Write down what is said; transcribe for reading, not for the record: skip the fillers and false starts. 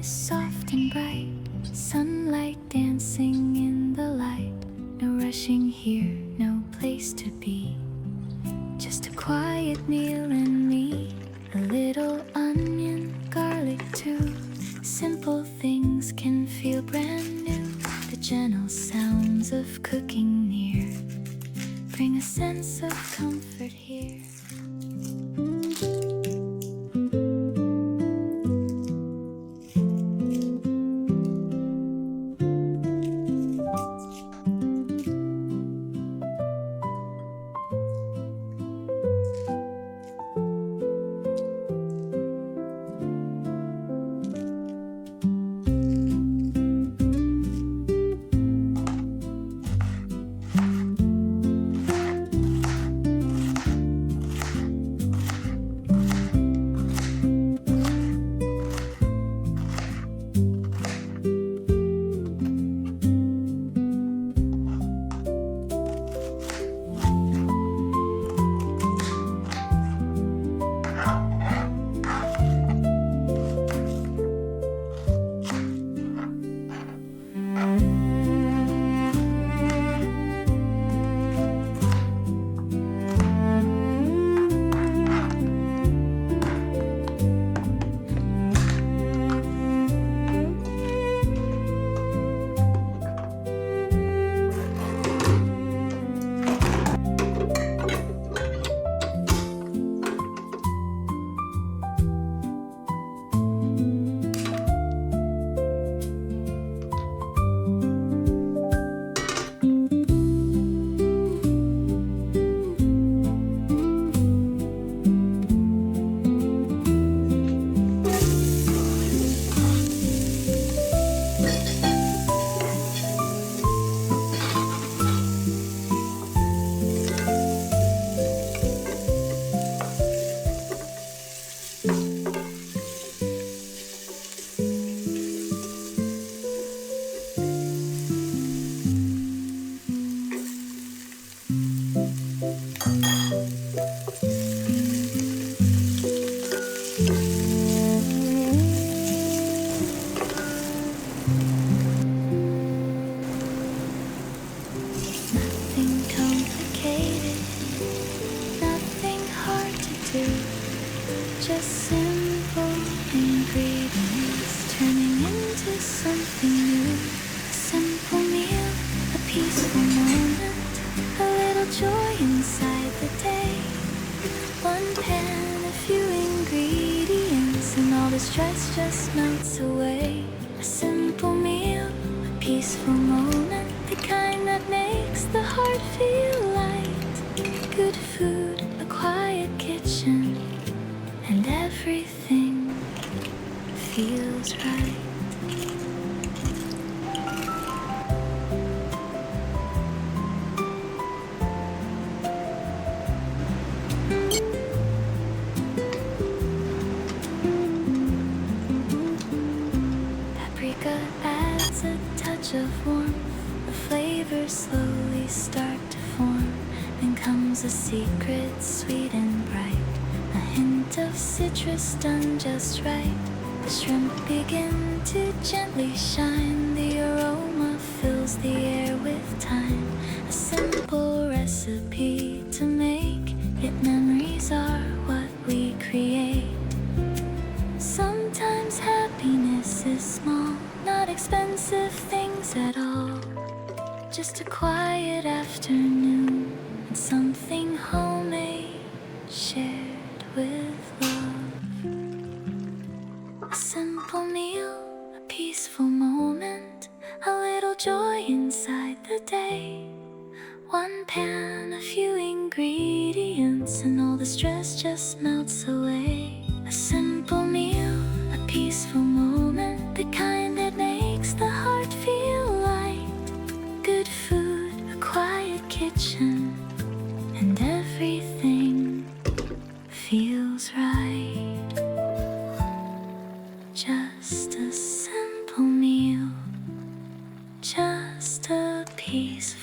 is soft and bright, sunlight dancing in the light. No rushing here, no place to be. Just a quiet meal and me. A little onion, garlic too. Simple things can feel brand new. The gentle sounds of cooking near bring a sense of comfort here. Nothing complicated, nothing hard to do. Just simple ingredients turning into something new. A simple meal, a peaceful moment, a little joy inside the day. One pan, a few ingredients, and all the stress just melts away. A simple meal, a peaceful moment, the kind that makes the heart feel light. Good food, a quiet kitchen, and everything feels right. Paprika adds a touch of warmth. The flavors slowly start to form. Then comes a secret, sweet and bright. A hint of citrus done just right. The shrimp begin to gently shine. The aroma fills the air with time. A simple recipe to make, yet memories are what we create. Sometimes happiness is small, not expensive things at all. Just a quiet afternoon and something homemade shared with love. A simple meal, a peaceful moment, a little joy inside the day. One pan, a few ingredients, and all the stress just melts away. A simple meal, a peaceful moment, the kind that makes the heart feel light. Good food, a quiet kitchen, and everything feels right. Just a simple meal, just a peaceful